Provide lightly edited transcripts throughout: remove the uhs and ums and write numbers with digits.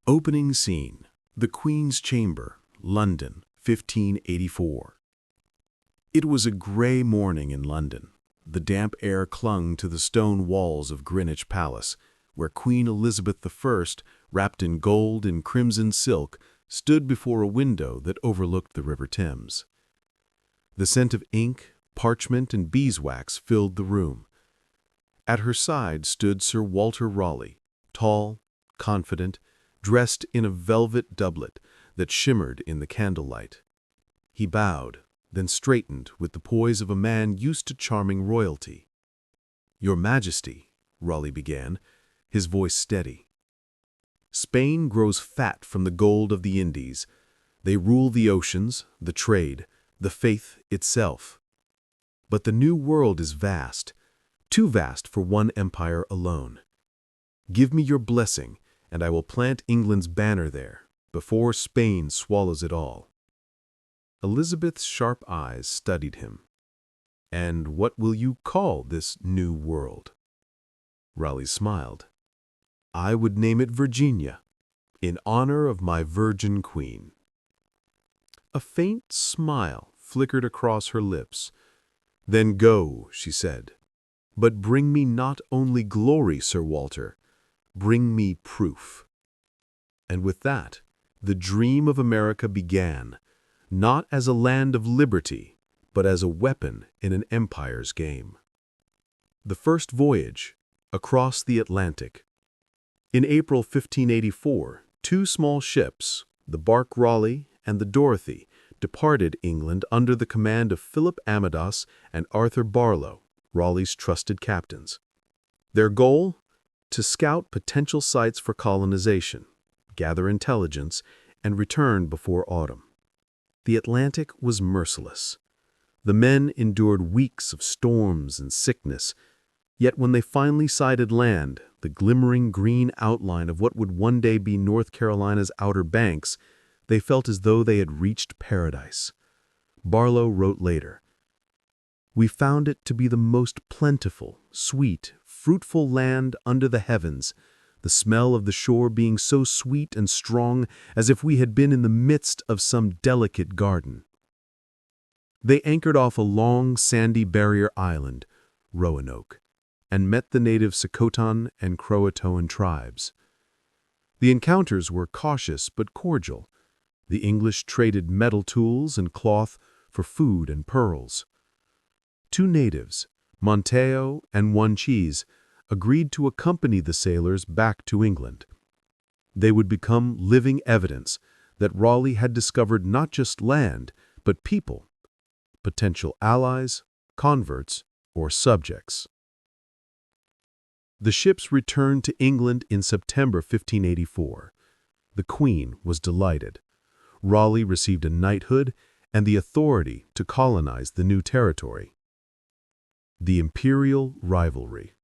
Opening scene: The Queen's Chamber, London, 1584. It was a grey morning in London. The damp air clung to the stone walls of Greenwich Palace, where Queen Elizabeth I, wrapped in gold and crimson silk, stood before a window that overlooked the River Thames. The scent of ink, parchment, and beeswax filled the room. At her side stood Sir Walter Raleigh, tall, confident, dressed in a velvet doublet that shimmered in the candlelight. He bowed, then straightened with the poise of a man used to charming royalty. "Your Majesty," Raleigh began, his voice steady. "Spain grows fat from the gold of the Indies. They rule the oceans, the trade, the faith itself. But the New World is vast, too vast for one empire alone. Give me your blessing, and I will plant England's banner there, before Spain swallows it all." Elizabeth's sharp eyes studied him. "And what will you call this new world?" Raleigh smiled. "I would name it Virginia, in honor of my virgin queen." A faint smile flickered across her lips. "Then go," she said. "But bring me not only glory, Sir Walter. Bring me proof." And with that, the dream of America began, not as a land of liberty, but as a weapon in an empire's game. The first voyage, across the Atlantic. In April 1584, two small ships, the bark Raleigh and the Dorothy, departed England under the command of Philip Amadas and Arthur Barlow, Raleigh's trusted captains. Their goal? To scout potential sites for colonization, gather intelligence, and return before autumn. The Atlantic was merciless. The men endured weeks of storms and sickness, yet when they finally sighted land, the glimmering green outline of what would one day be North Carolina's Outer Banks, they felt as though they had reached paradise. Barlow wrote later, "We found it to be the most plentiful, sweet, fruitful land under the heavens, the smell of the shore being so sweet and strong as if we had been in the midst of some delicate garden." They anchored off a long, sandy barrier island, Roanoke, and met the native Sabotage and Croatoan tribes. The encounters were cautious but cordial. The English traded metal tools and cloth for food and pearls. Two natives, Monteo and One Cheese, agreed to accompany the sailors back to England. They would become living evidence that Raleigh had discovered not just land, but people, potential allies, converts, or subjects. The ships returned to England in September 1584. The Queen was delighted. Raleigh received a knighthood and the authority to colonize the new territory. The imperial rivalry.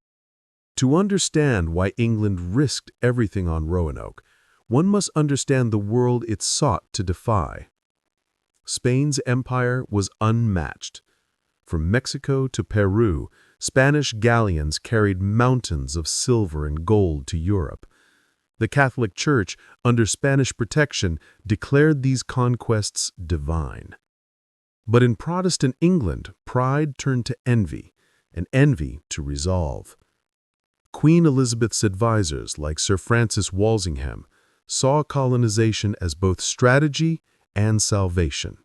To understand why England risked everything on Roanoke, one must understand the world it sought to defy. Spain's empire was unmatched. From Mexico to Peru, Spanish galleons carried mountains of silver and gold to Europe. The Catholic Church, under Spanish protection, declared these conquests divine. But in Protestant England, pride turned to envy, and envy to resolve. Queen Elizabeth's advisors, like Sir Francis Walsingham, saw colonization as both strategy and salvation.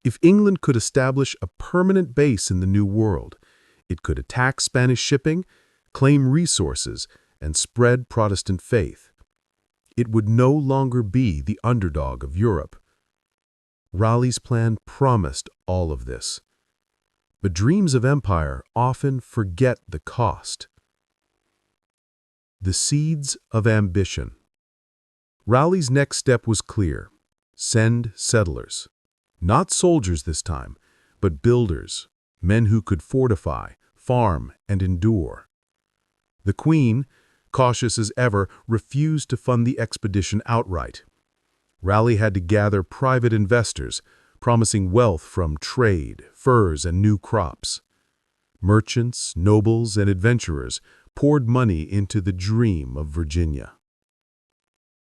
If England could establish a permanent base in the New World, it could attack Spanish shipping, claim resources, and spread Protestant faith. It would no longer be the underdog of Europe. Raleigh's plan promised all of this. But dreams of empire often forget the cost. The seeds of ambition. Raleigh's next step was clear: send settlers. Not soldiers this time, but builders, men who could fortify, farm, and endure. The Queen, cautious as ever, refused to fund the expedition outright. Raleigh had to gather private investors, promising wealth from trade, furs, and new crops. Merchants, nobles, and adventurers poured money into the dream of Virginia.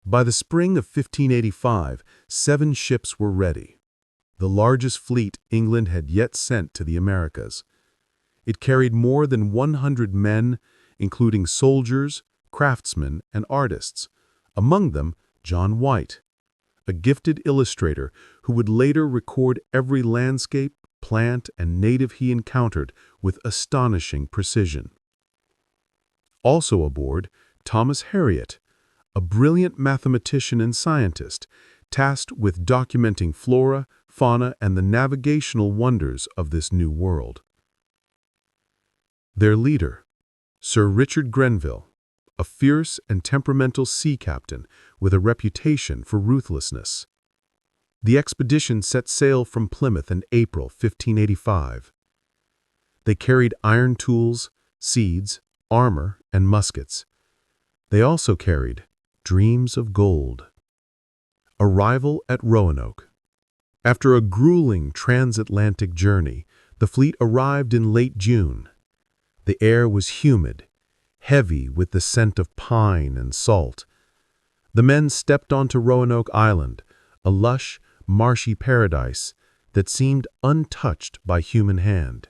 By the spring of 1585, 7 ships were ready, the largest fleet England had yet sent to the Americas. It carried more than 100 men, including soldiers, craftsmen, and artists, among them John White, a gifted illustrator who would later record every landscape, plant, and native he encountered with astonishing precision. Also aboard, Thomas Harriot, a brilliant mathematician and scientist, tasked with documenting flora, fauna, and the navigational wonders of this new world. Their leader, Sir Richard Grenville, a fierce and temperamental sea captain with a reputation for ruthlessness. The expedition set sail from Plymouth in April 1585. They carried iron tools, seeds, armor, and muskets. They also carried dreams of gold. Arrival at Roanoke. After a grueling transatlantic journey, the fleet arrived in late June. The air was humid, heavy with the scent of pine and salt. The men stepped onto Roanoke Island, a lush, marshy paradise that seemed untouched by human hand.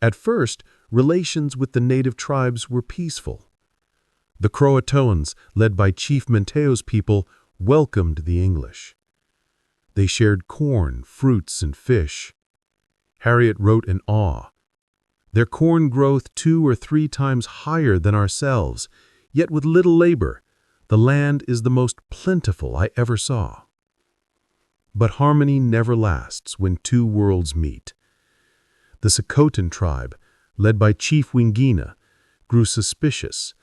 At first, relations with the native tribes were peaceful. The Croatoans, led by Chief Menteo's people, welcomed the English. They shared corn, fruits, and fish. Harriet wrote in awe, "Their corn growth 2 or 3 times higher than ourselves, yet with little labor. The land is the most plentiful I ever saw." But harmony never lasts when 2 worlds meet. The Sabotage tribe, led by Chief Wingina, grew suspicious.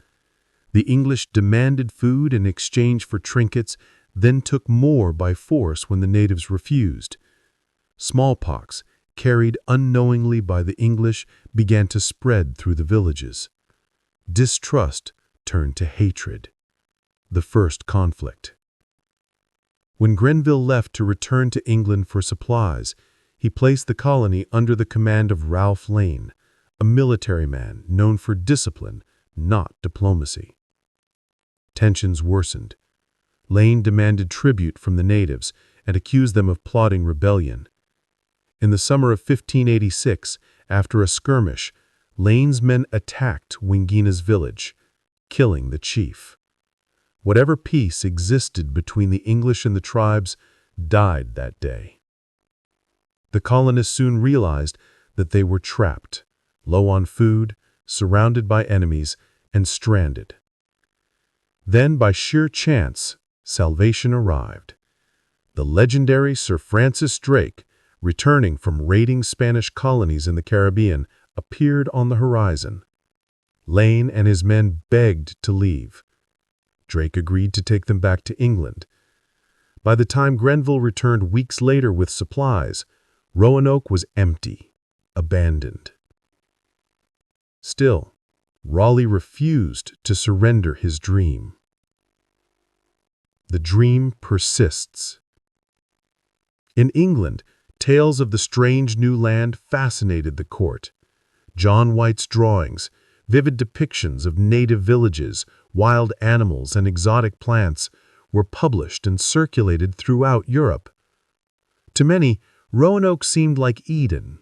The English demanded food in exchange for trinkets, then took more by force when the natives refused. Smallpox, carried unknowingly by the English, began to spread through the villages. Distrust turned to hatred. The first conflict. When Grenville left to return to England for supplies, he placed the colony under the command of Ralph Lane, a military man known for discipline, not diplomacy. Tensions worsened. Lane demanded tribute from the natives and accused them of plotting rebellion. In the summer of 1586, after a skirmish, Lane's men attacked Wingina's village, killing the chief. Whatever peace existed between the English and the tribes died that day. The colonists soon realized that they were trapped, low on food, surrounded by enemies, and stranded. Then, by sheer chance, salvation arrived. The legendary Sir Francis Drake, returning from raiding Spanish colonies in the Caribbean, appeared on the horizon. Lane and his men begged to leave. Drake agreed to take them back to England. By the time Grenville returned weeks later with supplies, Roanoke was empty, abandoned. Still, Raleigh refused to surrender his dream. The dream persists. In England, tales of the strange new land fascinated the court. John White's drawings, vivid depictions of native villages, wild animals, and exotic plants were published and circulated throughout Europe. To many, Roanoke seemed like Eden.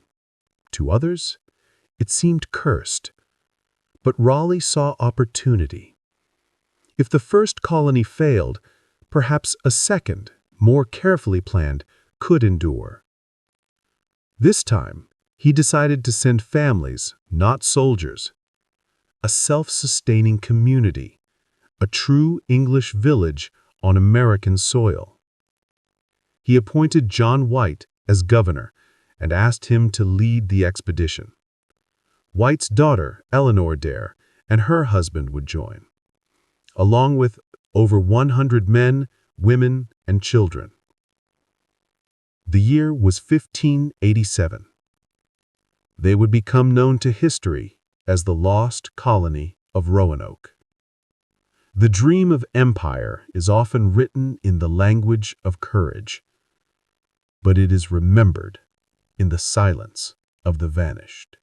To others, it seemed cursed. But Raleigh saw opportunity. If the first colony failed, perhaps a second, more carefully planned, could endure. This time, he decided to send families, not soldiers. A self-sustaining community, a true English village on American soil. He appointed John White as governor and asked him to lead the expedition. White's daughter, Eleanor Dare, and her husband would join, along with over 100 men, women, and children. The year was 1587. They would become known to history as the lost colony of Roanoke. The dream of empire is often written in the language of courage, but it is remembered in the silence of the vanished.